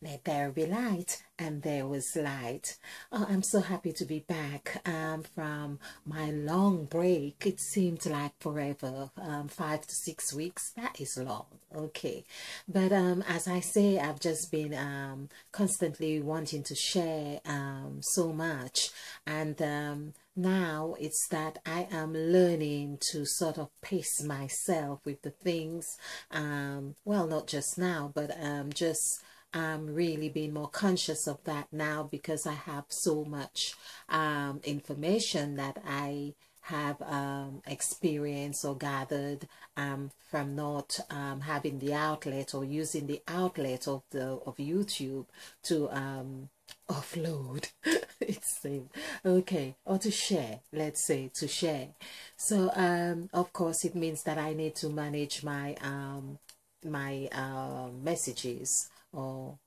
Let there be light, and there was light. Oh, I'm so happy to be back from my long break. It seemed like forever, 5 to 6 weeks. That is long, okay. But as I say, I've just been constantly wanting to share so much, and now it's that I am learning to sort of pace myself with the things. Well, not just now, but just really being more conscious of that now, because I have so much information that I have experienced or gathered from not having the outlet or using the outlet of YouTube to offload. It's same, okay, or to share, let's say to share. So of course it means that I need to manage my messages, or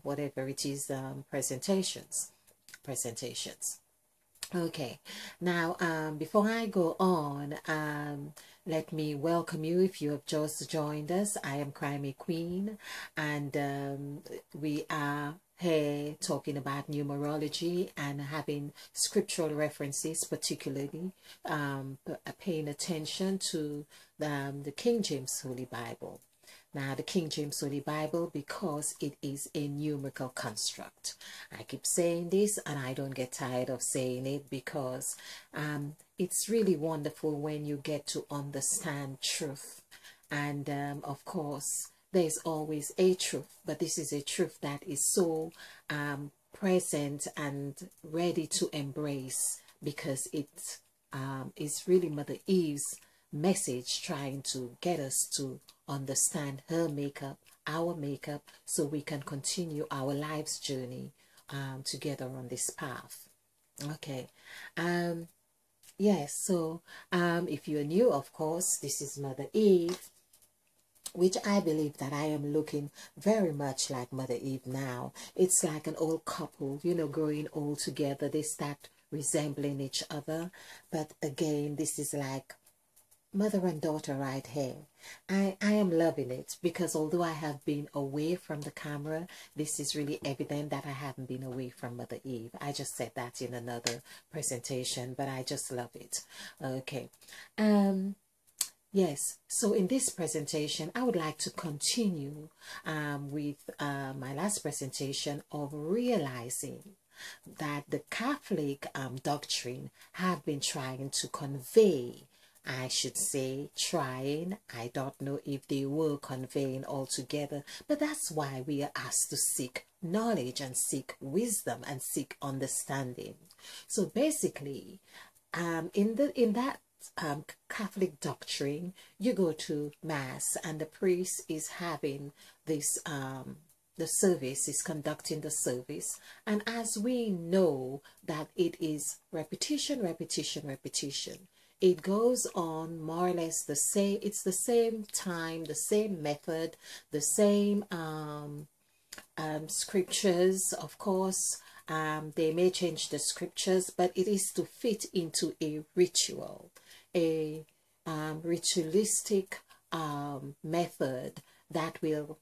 whatever it is, presentations. Okay, now before I go on, let me welcome you if you have just joined us. I am Crimey Queen, and we are here talking about numerology and having scriptural references, particularly paying attention to the King James Holy Bible. Now, the King James Holy Bible, because it is a numerical construct. I keep saying this and I don't get tired of saying it, because it's really wonderful when you get to understand truth. And of course, there's always a truth, but this is a truth that is so present and ready to embrace, because it is really Mother Eve's message, trying to get us to understand her makeup, our makeup, so we can continue our life's journey together on this path. Okay. Yes, so if you're new, of course, this is Mother Eve, which I believe that I am looking very much like Mother Eve now. It's like an old couple, you know, growing old together. They start resembling each other. But again, this is like mother and daughter right here. I am loving it, because although I have been away from the camera, this is really evident that I haven't been away from Mother Eve. I just said that in another presentation, but I just love it. Okay. Yes, so in this presentation, I would like to continue with my last presentation of realizing that the Catholic doctrine have been trying to convey, I should say trying, I don't know if they were conveying altogether, but that's why we are asked to seek knowledge and seek wisdom and seek understanding. So basically, in that Catholic doctrine, you go to Mass and the priest is having this the service, is conducting the service, and as we know that it is repetition, it goes on more or less the same. It's the same time, the same method, the same scriptures, of course. They may change the scriptures, but it is to fit into a ritual, a ritualistic method that will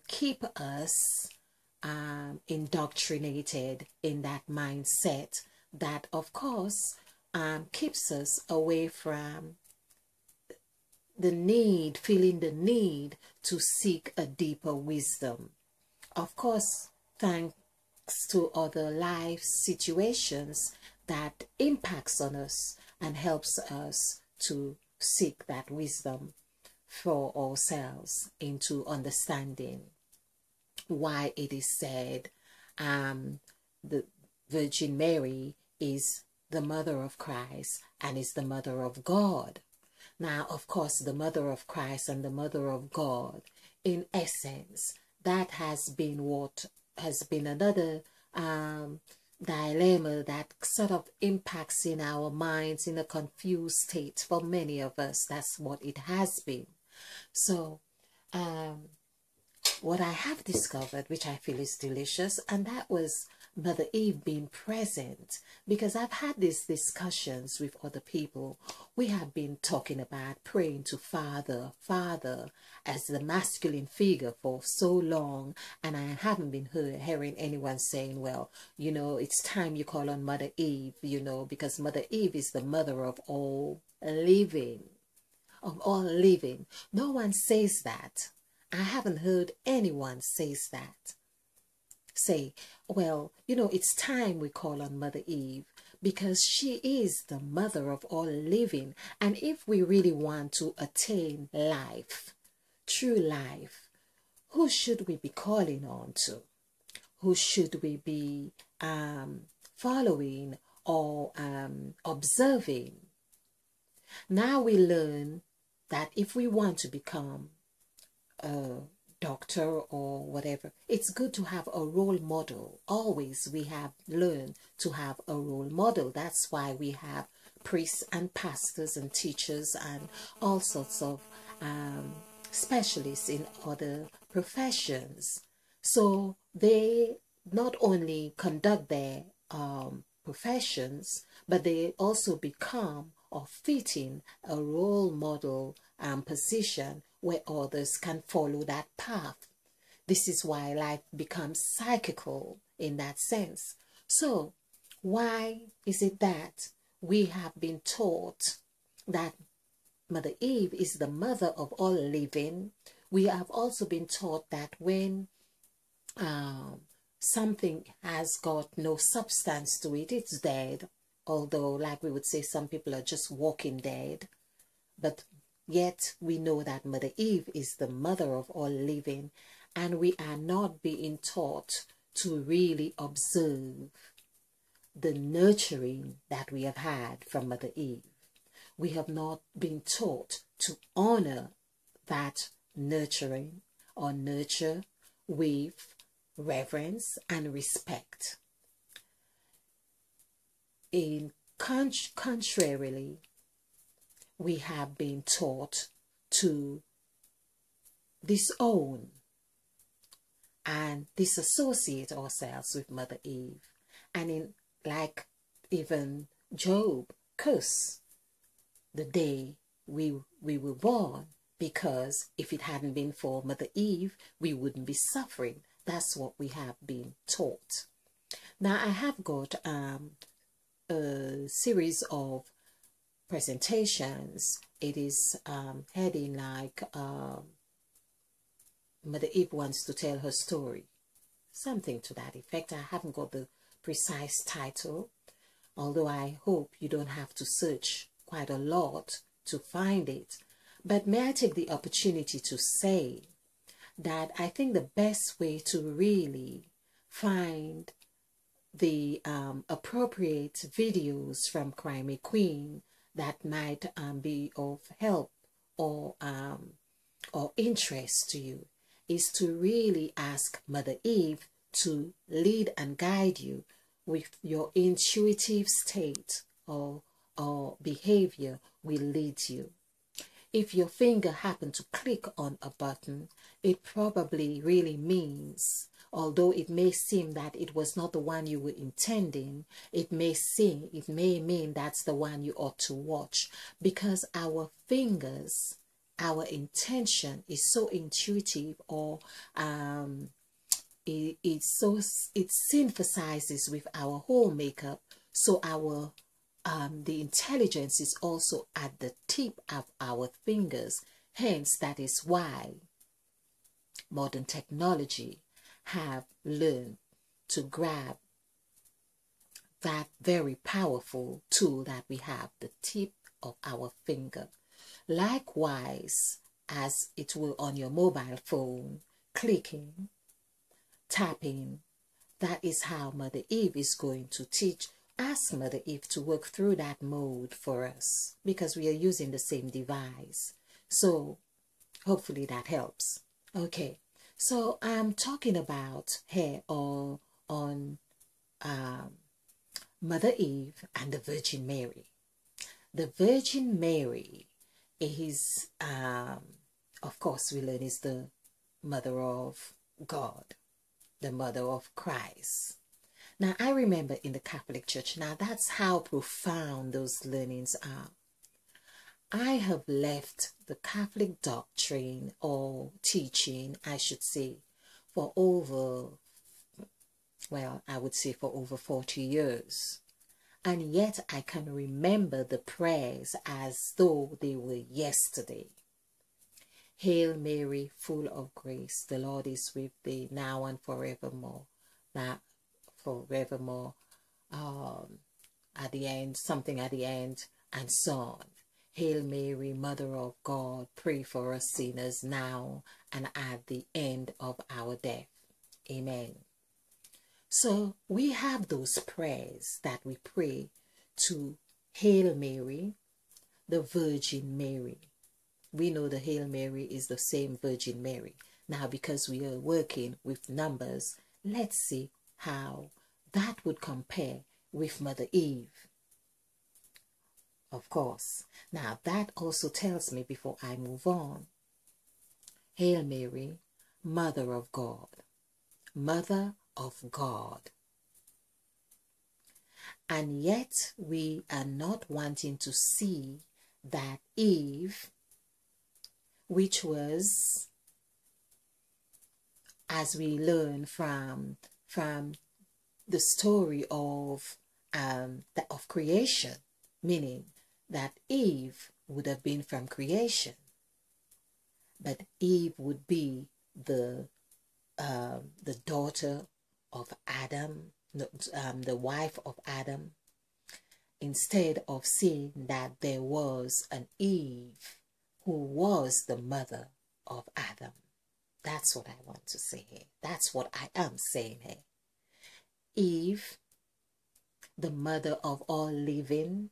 keep us indoctrinated in that mindset that, of course, keeps us away from the need, feeling the need to seek a deeper wisdom. Of course, thanks to other life situations that impacts on us and helps us to seek that wisdom for ourselves, into understanding why it is said the Virgin Mary is the mother of Christ and is the mother of God. Now, of course, the mother of Christ and the mother of God, in essence, that has been what has been another dilemma that sort of impacts in our minds in a confused state for many of us. That's what it has been. So what I have discovered, which I feel is delicious, and that was Mother Eve being present, because I've had these discussions with other people. We have been talking about praying to Father as the masculine figure for so long, and I haven't been hearing anyone saying, well, you know, it's time you call on Mother Eve, you know, because Mother Eve is the mother of all living, of all living. No one says that. I haven't heard anyone says that. Say, well, you know, it's time we call on Mother Eve because she is the mother of all living. And if we really want to attain life, true life, who should we be calling on to? Who should we be following or observing? Now we learn that if we want to become a doctor or whatever, it's good to have a role model. Always we have learned to have a role model. That's why we have priests and pastors and teachers and all sorts of specialists in other professions. So they not only conduct their professions, but they also become or fit in a role model position where others can follow that path. This is why life becomes cyclical in that sense. So why is it that we have been taught that Mother Eve is the mother of all living? We have also been taught that when something has got no substance to it, it's dead. Although, like we would say, some people are just walking dead. But yet we know that Mother Eve is the mother of all living, and we are not being taught to really observe the nurturing that we have had from Mother Eve. We have not been taught to honor that nurturing or nurture with reverence and respect. Contrarily, we have been taught to disown and disassociate ourselves with Mother Eve. And like even Job cursed the day we were born, because if it hadn't been for Mother Eve, we wouldn't be suffering. That's what we have been taught. Now, I have got a series of presentations. It is heading like Mother Eve wants to tell her story, something to that effect. I haven't got the precise title, although I hope you don't have to search quite a lot to find it. But may I take the opportunity to say that I think the best way to really find the appropriate videos from Crime Queen that might be of help or interest to you is to really ask Mother Eve to lead and guide you with your intuitive state or behavior will lead you. If your finger happened to click on a button, it probably really means, although it may seem that it was not the one you were intending, it may mean that's the one you ought to watch, because our fingers, our intention is so intuitive, or it synthesizes with our whole makeup, so our the intelligence is also at the tip of our fingers. Hence, that is why modern technology have learned to grab that very powerful tool that we have, the tip of our finger. Likewise, as it will on your mobile phone, clicking, tapping, that is how Mother Eve is going to teach. Ask Mother Eve to work through that mode for us, because we are using the same device. So hopefully that helps. Okay, so I'm talking about here on Mother Eve and the Virgin Mary. The Virgin Mary is, of course, we learn is the mother of God, the mother of Christ. Now, I remember in the Catholic Church, now that's how profound those learnings are. I have left the Catholic doctrine or teaching, I should say, for over, well, I would say for over 40 years. And yet I can remember the prayers as though they were yesterday. Hail Mary, full of grace, the Lord is with thee, now and forevermore. Now, forevermore, at the end, something at the end, and so on. Hail Mary, Mother of God, pray for us sinners now and at the end of our death. Amen. So we have those prayers that we pray to Hail Mary, the Virgin Mary. We know the Hail Mary is the same Virgin Mary. Now, because we are working with numbers, let's see how that would compare with Mother Eve. Of course. Now, that also tells me before I move on. Hail Mary, Mother of God. Mother of God. And yet we are not wanting to see that Eve, which was, as we learn from the story of creation, meaning that Eve would have been from creation, but Eve would be the daughter of Adam, the wife of Adam, instead of seeing that there was an Eve who was the mother of Adam. That's what I want to say here. That's what I am saying here. Eve, the mother of all living,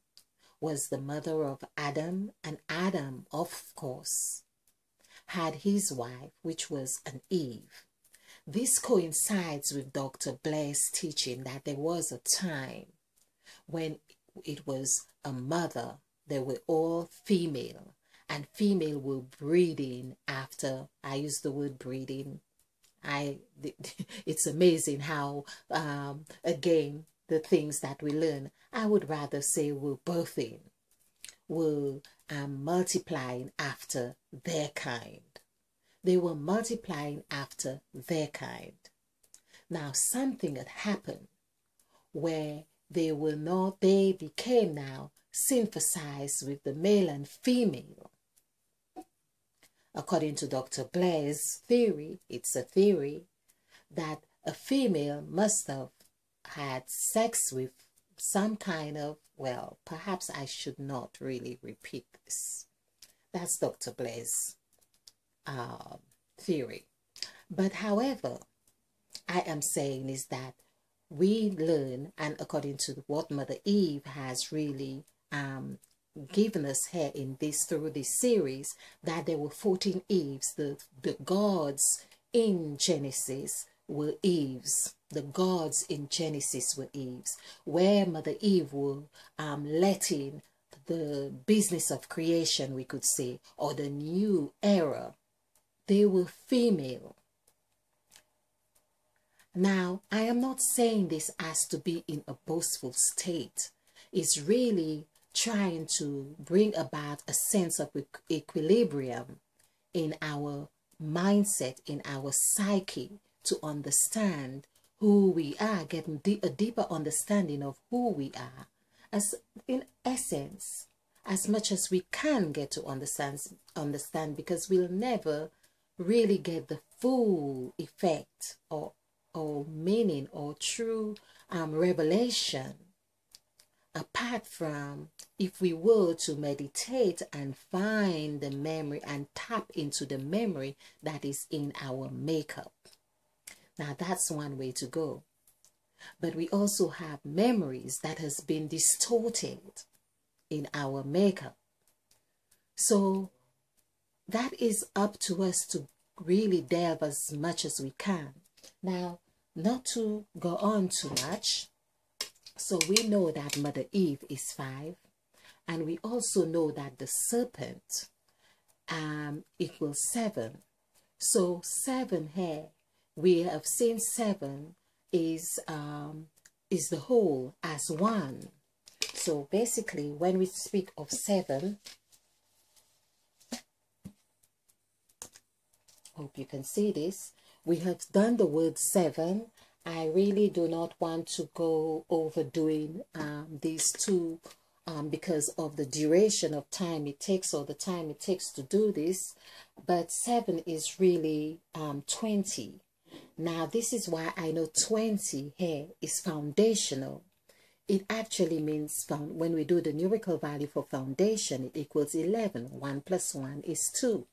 was the mother of Adam, and Adam, of course, had his wife, which was an Eve. This coincides with Dr. Blair's teaching that there was a time when it was a mother, they were all female, and female were breeding after, I use the word breeding. It's amazing how, again, the things that we learn, I would rather say we're birthing, were multiplying after their kind. They were multiplying after their kind. Now, something had happened where they became now synthesized with the male and female. According to Dr. Blair's theory, it's a theory that a female must have had sex with some kind of, well, perhaps I should not really repeat this. That's Dr. Blair's theory. But however, I am saying is that we learn, and according to what Mother Eve has really given us here in this, through this series, that there were 14 Eves. The gods in Genesis were Eves. The gods in Genesis were Eves, where Mother Eve were letting the business of creation, we could say, or the new era, they were female. Now, I am not saying this as to be in a boastful state. It's really trying to bring about a sense of equilibrium in our mindset, in our psyche, to understand who we are, getting a deeper understanding of who we are, as in essence, as much as we can get to understand, because we'll never really get the full effect or meaning or true revelation, apart from if we were to meditate and find the memory and tap into the memory that is in our makeup. Now, that's one way to go. But we also have memories that has been distorted in our makeup. So that is up to us to really delve as much as we can. Now, not to go on too much, so we know that Mother Eve is 5, and we also know that the serpent equals 7. So 7 here, we have seen 7 is is the whole as one. So basically, when we speak of 7, hope you can see this, we have done the word 7. I really do not want to go overdoing these two because of the duration of time it takes, or the time it takes to do this. But 7 is really 20. Now, this is why I know 20 here is foundational. It actually means, when we do the numerical value for foundation, it equals 11. 1 plus 1 is 2.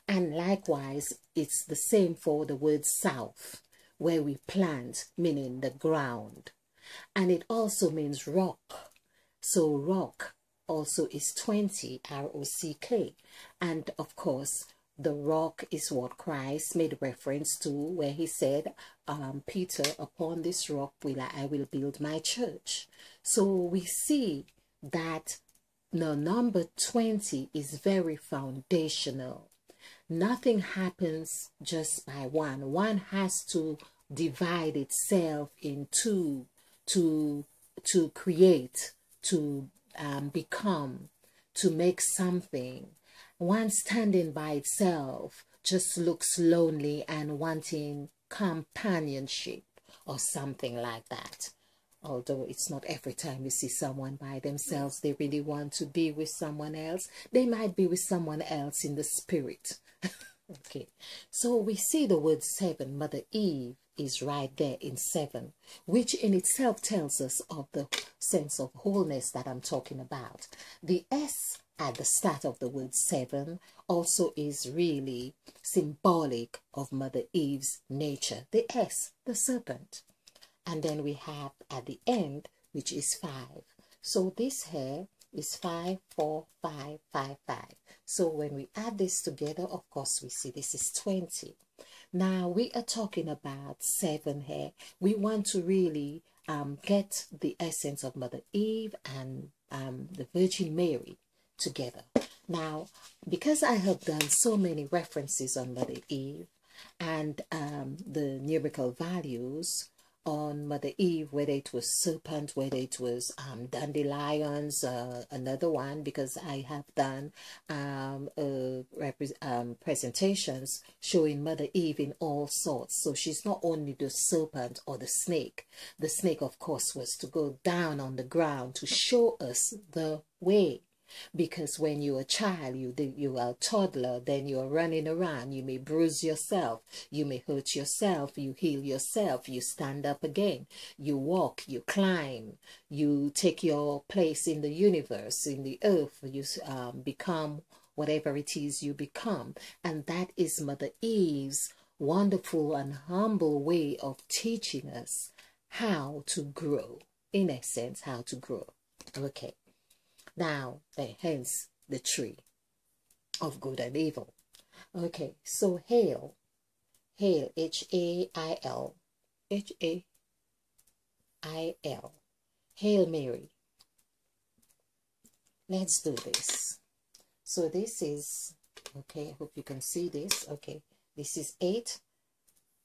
And likewise, it's the same for the word south, where we plant, meaning the ground. And it also means rock. So rock also is 20, R-O-C-K. And of course, the rock is what Christ made reference to, where he said, Peter, upon this rock I will build my church. So we see that the number 20 is very foundational. Nothing happens just by one. One has to divide itself in two to create, to become, to make something. One standing by itself just looks lonely and wanting companionship or something like that. Although it's not every time you see someone by themselves, they really want to be with someone else. They might be with someone else in the spirit. Okay, so we see the word 7, Mother Eve is right there in 7, which in itself tells us of the sense of wholeness that I'm talking about. The S at the start of the word 7 also is really symbolic of Mother Eve's nature. The S, the serpent. And then we have at the end, which is 5. So this here is 5, 4, 5, 5, 5. So when we add this together, of course, we see this is 20. Now we are talking about 7 here. We want to really get the essence of Mother Eve and the Virgin Mary together. Now, because I have done so many references on Mother Eve and the numerical values on Mother Eve, whether it was serpent, whether it was dandelions, another one, because I have done presentations showing Mother Eve in all sorts. So she's not only the serpent or the snake. The snake, of course, was to go down on the ground to show us the way. Because when you're a child, you are a toddler, then you're running around, you may bruise yourself, you may hurt yourself, you heal yourself, you stand up again, you walk, you climb, you take your place in the universe, in the earth, you become whatever it is you become. And that is Mother Eve's wonderful and humble way of teaching us how to grow, in essence, how to grow. Okay. Now, hence the tree of good and evil. Okay, so hail, H-A-I-L, H-A-I-L, Hail Mary. Let's do this. So this is, okay, I hope you can see this. Okay, this is 8,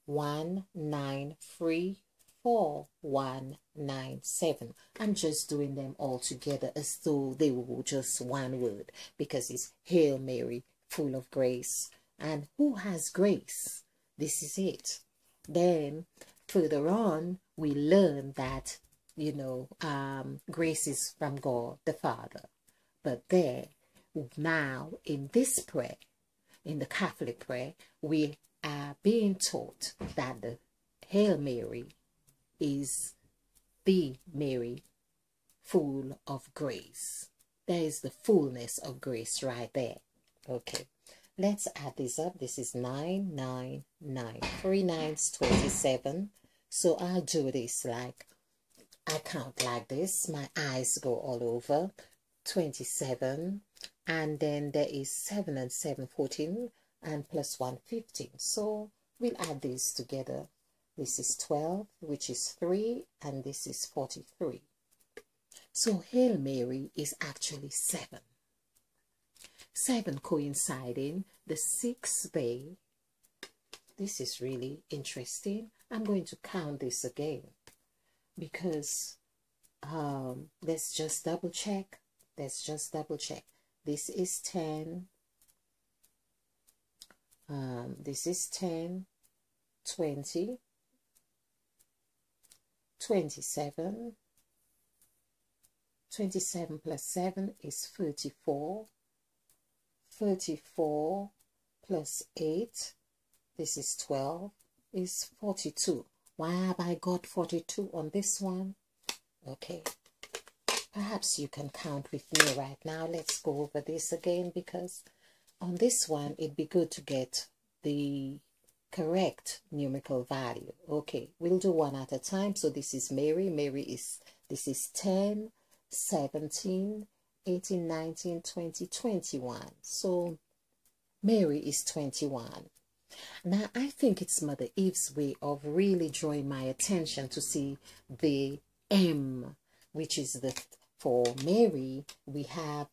1, 9, 3, 4, 1, 9, 7. I'm just doing them all together as though they were just one word, because it's Hail Mary, full of grace. And who has grace? This is it. Then further on, we learn that, you know, grace is from God the Father. But there, now in this prayer, in the Catholic prayer, we are being taught that the Hail Mary is the Mary, full of grace. There is the fullness of grace right there. Okay, let's add this up. This is 9, 9, 9. 3 9s, 27. So I'll do this like, I count like this. My eyes go all over. 27. And then there is 7 and 7, 14. And plus 1, 15. So we'll add these together. This is 12, which is 3, and this is 43. So Hail Mary is actually 7. 7 coinciding the 6th day. This is really interesting. I'm going to count this again. because let's just double check. Let's just double check. This is 10. This is 10, 20, 27. 27 plus 7 is 34. 34 plus 8, this is 12, is 42. Why have I got 42 on this one? Okay, perhaps you can count with me right now. Let's go over this again, because on this one it'd be good to get the correct numerical value. Okay, we'll do one at a time. So this is Mary. This is 10, 17, 18, 19, 20, 21. So Mary is 21. Now I think it's Mother Eve's way of really drawing my attention to see the M, which is for Mary, we have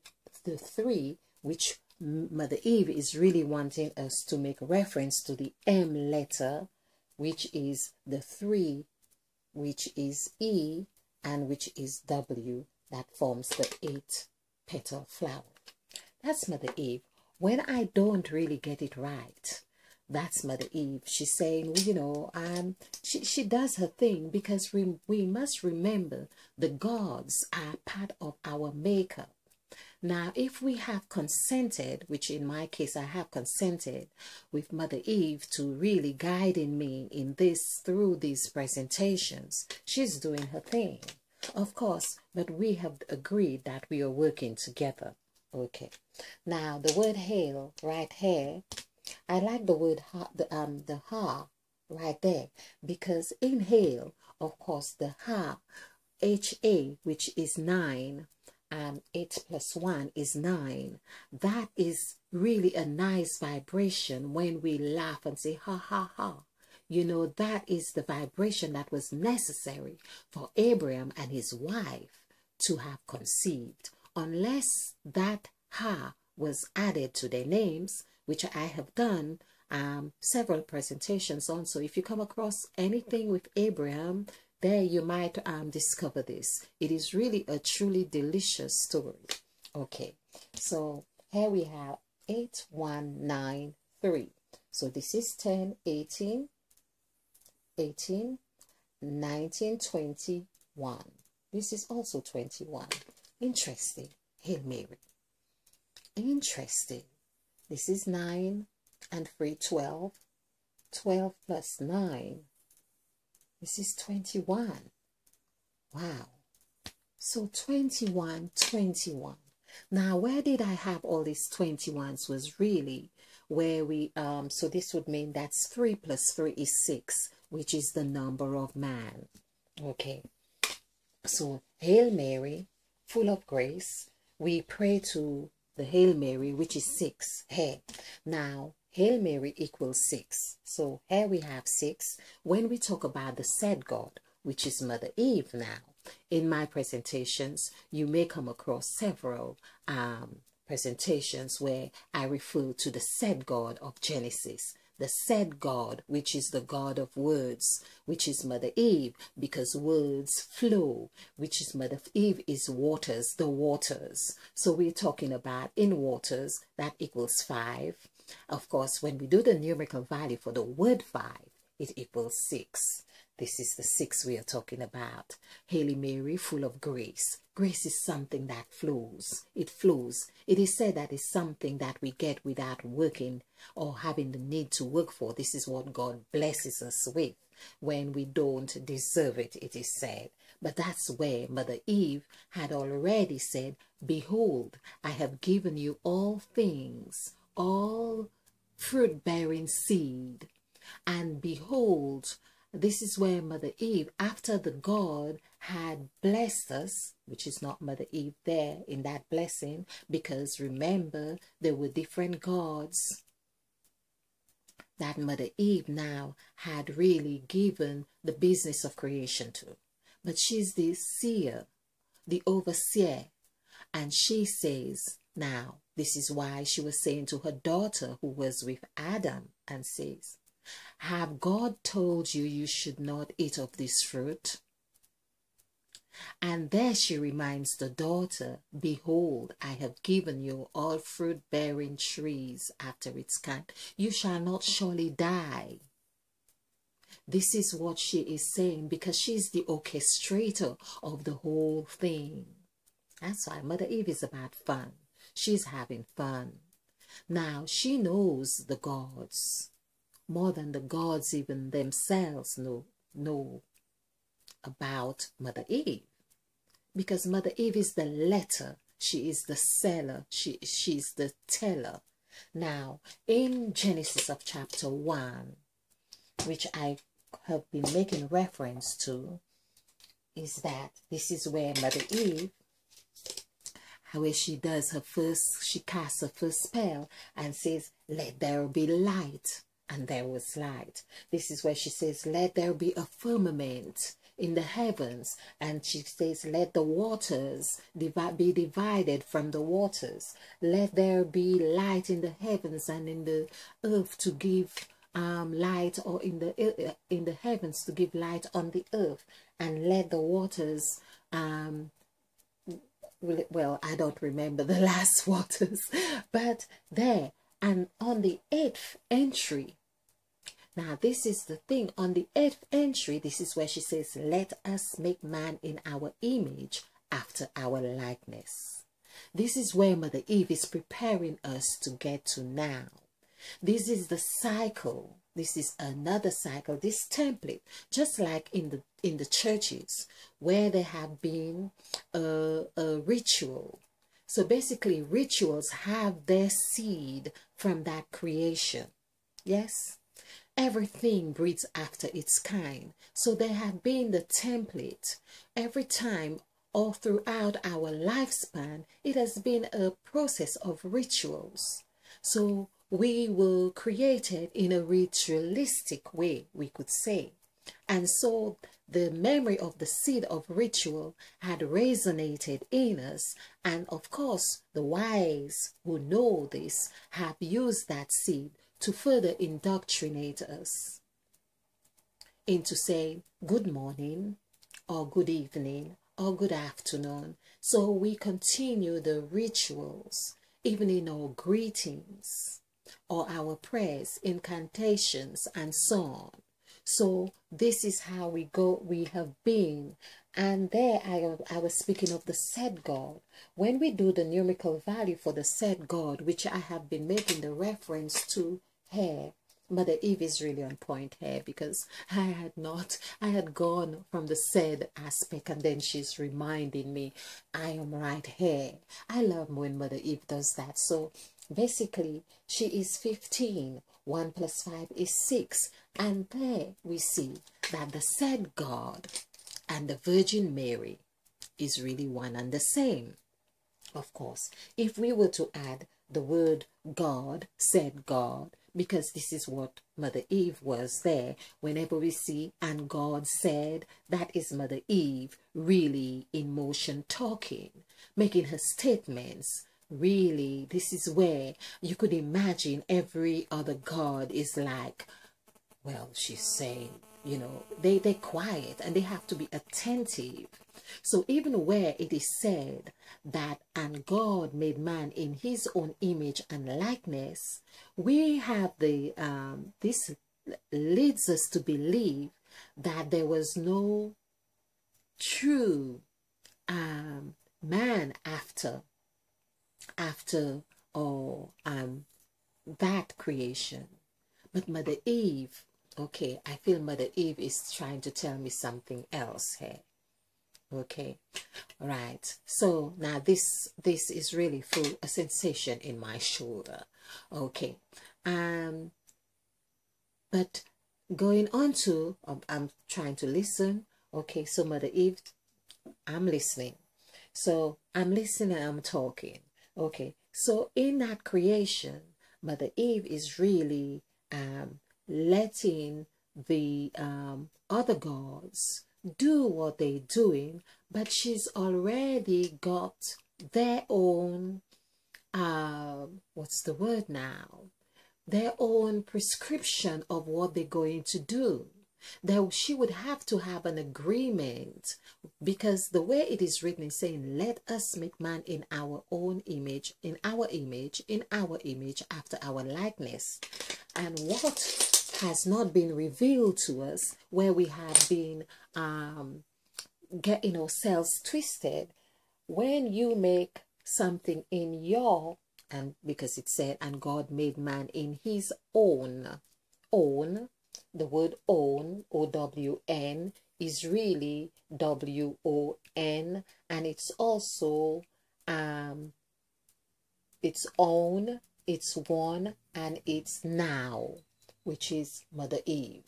the 3, which Mother Eve is really wanting us to make reference to the M letter, which is the 3, which is E, and which is W, that forms the 8-petal flower. That's Mother Eve. When I don't really get it right, that's Mother Eve. She's saying, you know, she does her thing, because we must remember the gods are part of our makeup. Now, if we have consented, which in my case I have consented with Mother Eve to really guiding me in this through these presentations, she's doing her thing, of course, but we have agreed that we are working together. Okay. Now, the word hail right here, I like the word the ha right there, because in hail, of course, the ha, HA, which is 9, 8 plus 1 is 9. That is really a nice vibration when we laugh and say ha ha ha. You know, that is the vibration that was necessary for Abraham and his wife to have conceived. Unless that ha was added to their names, which I have done several presentations on. So if you come across anything with Abraham, there you might discover this. It is really a truly delicious story. Okay, so here we have 8, 1, 9, 3. So this is 10, 18, 18, 19, 21. This is also 21. Interesting. Hail Mary. Interesting. This is 9 and 3, 12. 12 plus 9. This is 21. Wow. So 21, 21. Now, where did I have all these 21s was really where we, so this would mean that's 3 plus 3 is 6, which is the number of man. Okay. So, Hail Mary, full of grace. We pray to the Hail Mary, which is 6 here. Now, Hail Mary equals 6. So here we have 6. When we talk about the said God, which is Mother Eve now, in my presentations, you may come across several presentations where I refer to the said God of Genesis. The said God, which is the God of words, which is Mother Eve, because words flow, which is Mother Eve is waters, the waters. So we're talking about in waters, that equals 5. Of course, when we do the numerical value for the word 5, it equals 6. This is the 6 we are talking about. Hail Mary, full of grace. Grace is something that flows. It flows. It is said that it's something that we get without working or having the need to work for. This is what God blesses us with when we don't deserve it, it is said. But that's where Mother Eve had already said, behold, I have given you all things, all fruit-bearing seed. And behold, this is where Mother Eve, after the God had blessed us, which is not Mother Eve there in that blessing, because remember, there were different gods that Mother Eve now had really given the business of creation to. But she's the seer, the overseer, and she says, now, this is why she was saying to her daughter who was with Adam, and says, have God told you you should not eat of this fruit? And there she reminds the daughter, behold, I have given you all fruit-bearing trees after its kind. You shall not surely die. This is what she is saying because she's the orchestrator of the whole thing. That's why Mother Eve is about fun. She's having fun. Now, she knows the gods more than the gods even themselves know about Mother Eve. Because Mother Eve is the letter. She is the seller. She's the teller. Now, in Genesis of chapter 1, which I have been making reference to, is that this is where Mother Eve, where she does she casts her first spell and says, let there be light. And there was light. This is where she says, let there be a firmament in the heavens. And she says, let the waters be divided from the waters. Let there be light in the heavens and in the earth to give light, or in the heavens to give light on the earth. And let the waters, well, I don't remember the last waters, but there. And on the 8th entry, now this is the thing, on the 8th entry, this is where she says, let us make man in our image after our likeness. This is where Mother Eve is preparing us to get to now. This is the cycle. This is another cycle, this template, just like in the churches where there have been a ritual. So basically rituals have their seed from that creation. Yes? Everything breeds after its kind. So there have been the template. Every time all throughout our lifespan, it has been a process of rituals. So we were created in a ritualistic way, we could say. And so the memory of the seed of ritual had resonated in us. And of course, the wise who know this have used that seed to further indoctrinate us into saying good morning or good evening or good afternoon. So we continue the rituals even in our greetings or our prayers, incantations, and so on. So this is how we have been. And there I was speaking of the said God. When we do the numerical value for the said God, which I have been making the reference to here, Mother Eve is really on point here, because I had gone from the said aspect, and then she's reminding me I am right here. I love when Mother Eve does that. So basically she is 15. 1 plus 5 is 6. And there we see that the said God and the Virgin Mary is really one and the same. Of course, if we were to add the word God, said God, because this is what Mother Eve was there, whenever we see and God said, that is Mother Eve really in motion talking, making her statements. Really, this is where you could imagine every other God is like, well, she's saying, you know, they're quiet and they have to be attentive. So even where it is said that, and God made man in his own image and likeness, we have the, this leads us to believe that there was no true man after that creation. But Mother Eve, okay, I feel Mother Eve is trying to tell me something else here. Okay, right. So now this is really full a sensation in my shoulder. Okay, but going on to I'm trying to listen. Okay, so Mother Eve, I'm listening. So I'm listening and I'm talking. Okay, so in that creation, Mother Eve is really letting the other gods do what they're doing, but she's already got their own, what's the word now? Their own prescription of what they're going to do. that she would have to have an agreement, because the way it is written is saying, let us make man in our own image, in our image, after our likeness. And what has not been revealed to us, where we have been getting ourselves twisted, when you make something in your, and because it said, and God made man in his own, the word own, O-W-N, is really W-O-N, and it's also its own, it's one, and it's now, which is Mother Eve.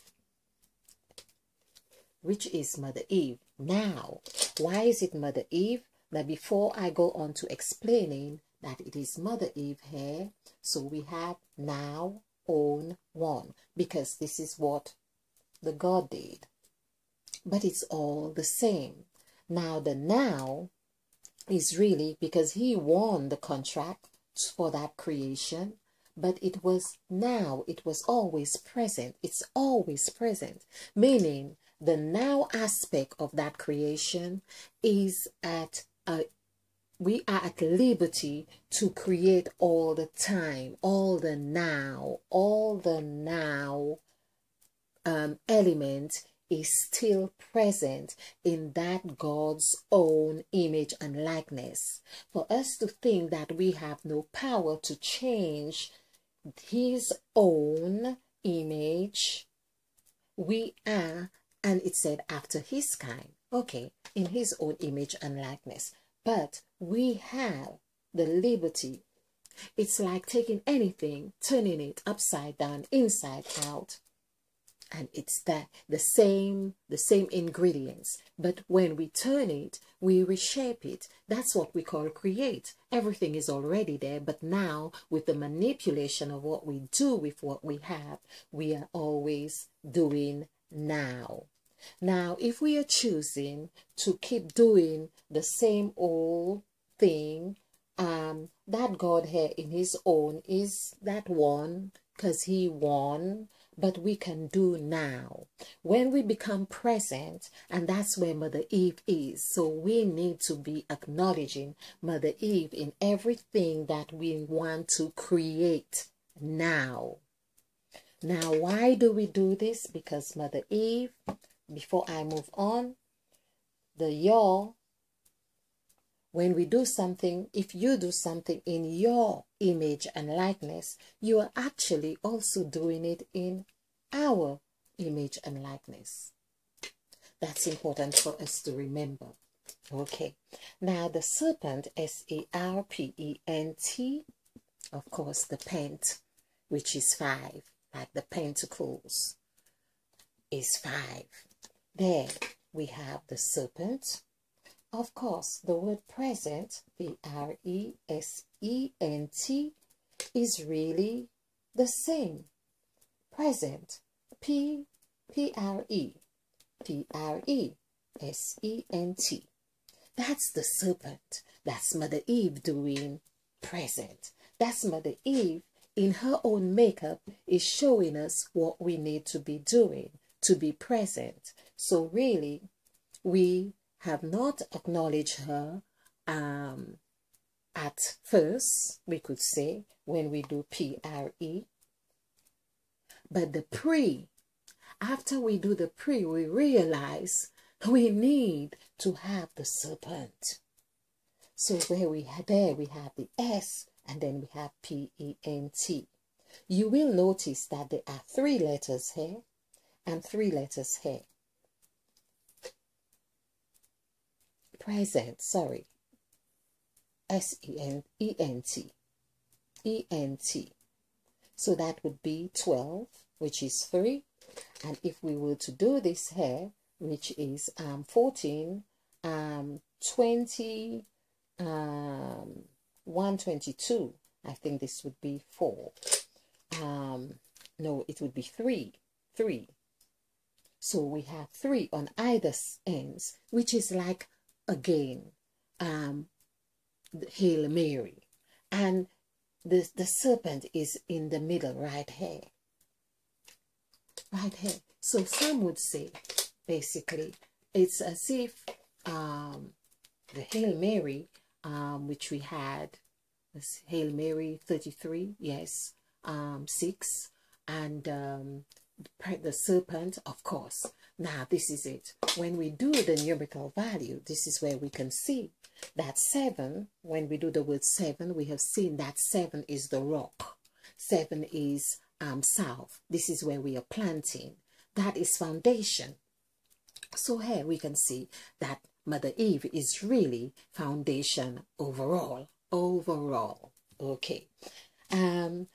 Now, why is it Mother Eve? Now, before I go on to explaining that it is Mother Eve here, so we have now, own, one, because this is what the God did. But it's all the same. Now, the now is really because he won the contract for that creation, but it was now, it was always present. It's always present, meaning the now aspect of that creation is at we are at liberty to create all the time, all the now element is still present in that God's own image and likeness. For us to think that we have no power to change his own image, we are, and it said after his kind, okay, in his own image and likeness. But we have the liberty. It's like taking anything, turning it upside down, inside out, and it's the same ingredients. But when we turn it, we reshape it. That's what we call create. Everything is already there, but now with the manipulation of what we do with what we have, we are always doing now. Now, if we are choosing to keep doing the same old thing, that God here in his own is that one, because he won, but we can do now. When we become present, and that's where Mother Eve is. So we need to be acknowledging Mother Eve in everything that we want to create now. Now, why do we do this? Because Mother Eve, before I move on, the your, when we do something, if you do something in your image and likeness, you are actually also doing it in our image and likeness. That's important for us to remember. Okay. Now the serpent, S-E-R-P-E-N-T, of course the pent, which is 5, like the pentacles, is 5. There we have the serpent. Of course, the word present, P-R-E-S-E-N-T, is really the same. Present, P-R-E-S-E-N-T. That's the serpent. That's Mother Eve doing present. That's Mother Eve in her own makeup is showing us what we need to be doing to be present. So really, we have not acknowledged her at first, we could say, when we do P-R-E. But the pre, after we do the pre, we realize we need to have the serpent. So where we have the S, and then we have P-E-N-T. You will notice that there are 3 letters here and 3 letters here. Present, sorry, S-E-N-E-N-T, E-N-T. So that would be 12, which is 3. And if we were to do this here, which is 14, 20, 122, I think this would be 4. No, it would be 3. So we have 3 on either ends, which is like, again, Hail Mary. And the serpent is in the middle right here. Right here. So some would say, basically, it's as if the Hail Mary, which we had, this Hail Mary 33, yes, 6, and the serpent, of course. Now, this is it. When we do the numerical value, this is where we can see that 7, when we do the word 7, we have seen that 7 is the rock. 7 is south. This is where we are planting. That is foundation. So here we can see that Mother Eve is really foundation overall. Okay. And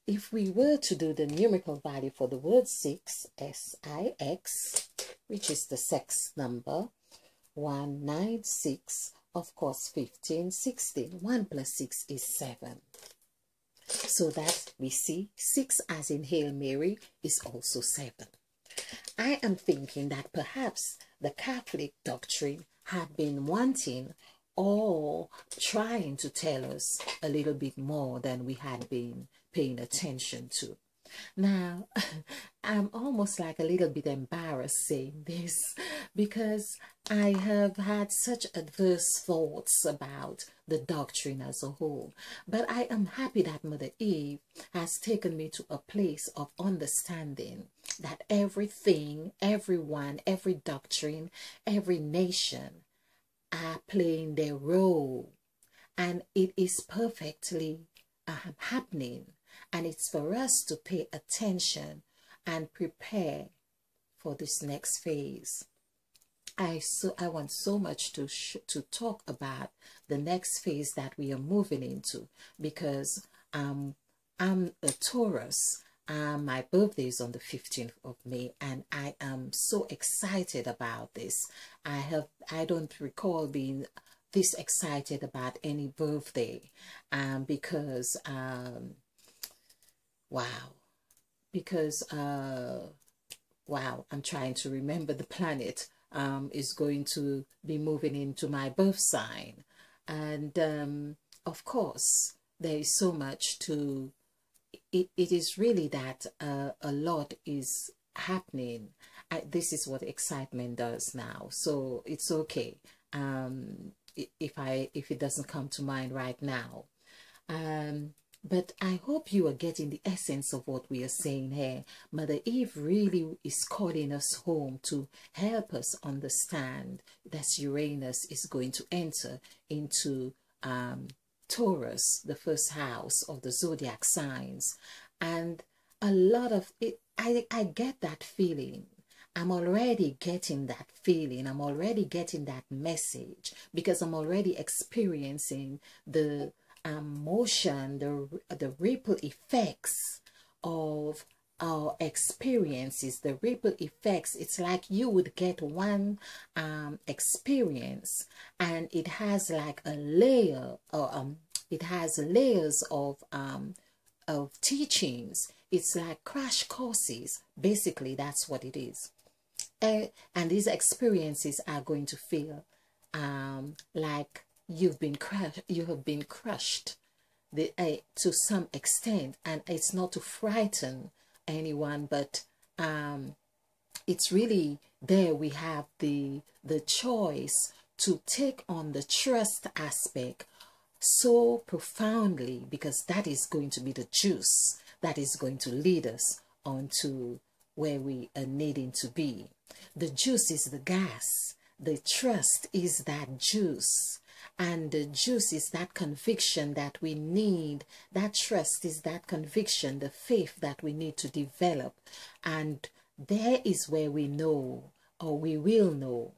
if we were to do the numerical value for the word 6, S-I-X, which is the sex number, 196, of course 15, 16, 1 plus 6 is 7. So that we see 6 as in Hail Mary is also 7. I am thinking that perhaps the Catholic doctrine had been wanting or trying to tell us a little bit more than we had been paying attention to. Now, I'm almost like a little bit embarrassed saying this because I have had such adverse thoughts about the doctrine as a whole. But I am happy that Mother Eve has taken me to a place of understanding that everything, everyone, every doctrine, every nation are playing their role. And it is perfectly happening. And it's for us to pay attention and prepare for this next phase. I want so much to talk about the next phase that we are moving into, because I'm a Taurus. My birthday is on the 15th of May, and I am so excited about this. I don't recall being this excited about any birthday, because wow, I'm trying to remember the planet is going to be moving into my birth sign. And of course, there is so much to it. It is really that a lot is happening. This is what excitement does now. So it's okay if it doesn't come to mind right now. But I hope you are getting the essence of what we are saying here. Mother Eve really is calling us home to help us understand that Uranus is going to enter into Taurus, the first house of the zodiac signs. And a lot of it, I get that feeling. I'm already getting that feeling. I'm already getting that message, because I'm already experiencing the motion, the ripple effects of our experiences, the ripple effects. It's like you would get one experience, and it has like a layer, or it has layers of teachings. It's like crash courses. Basically, that's what it is. And these experiences are going to feel like you have been crushed to some extent. And it's not to frighten anyone, but it's really there we have the choice to take on the trust aspect so profoundly, because that is going to be the juice that is going to lead us on to where we are needing to be. The juice is the gas. The trust is that juice. And the juice is that conviction that we need. That trust is that conviction, the faith that we need to develop. And there is where we know, or we will know.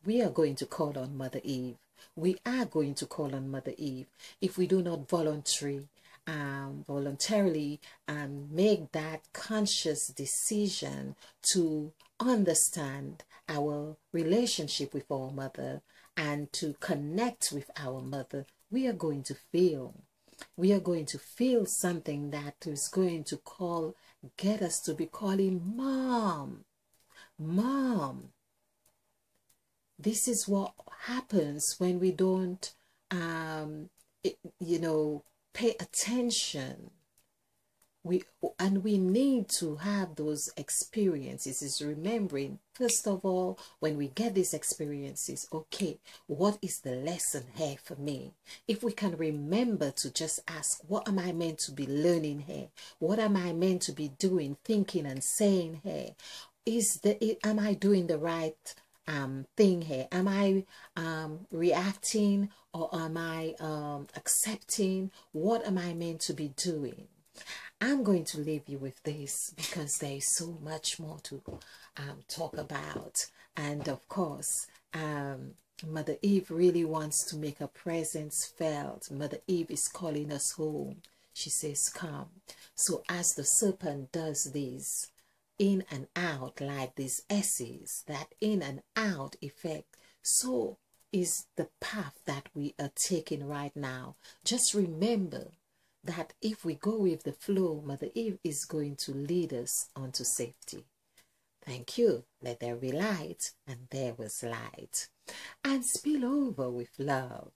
We are going to call on Mother Eve. We are going to call on Mother Eve if we do not voluntarily make that conscious decision to understand our relationship with our mother and to connect with our mother. We are going to feel something that is going to get us to be calling mom. This is what happens when we don't pay attention we need to have those experiences, is remembering, first of all, when we get these experiences, okay, what is the lesson here for me? If we can remember to just ask, what am I meant to be learning here? What am I meant to be doing, thinking and saying here? Am I doing the right thing here? Am I reacting, or am I accepting? What am I meant to be doing? I'm going to leave you with this, because there is so much more to talk about. And of course, Mother Eve really wants to make her presence felt. Mother Eve is calling us home. She says, come. So as the serpent does this, in and out, like these S's, that in and out effect, so is the path that we are taking right now. Just remember that if we go with the flow, Mother Eve is going to lead us onto safety. Thank you. Let there be light, and there was light. And spill over with love.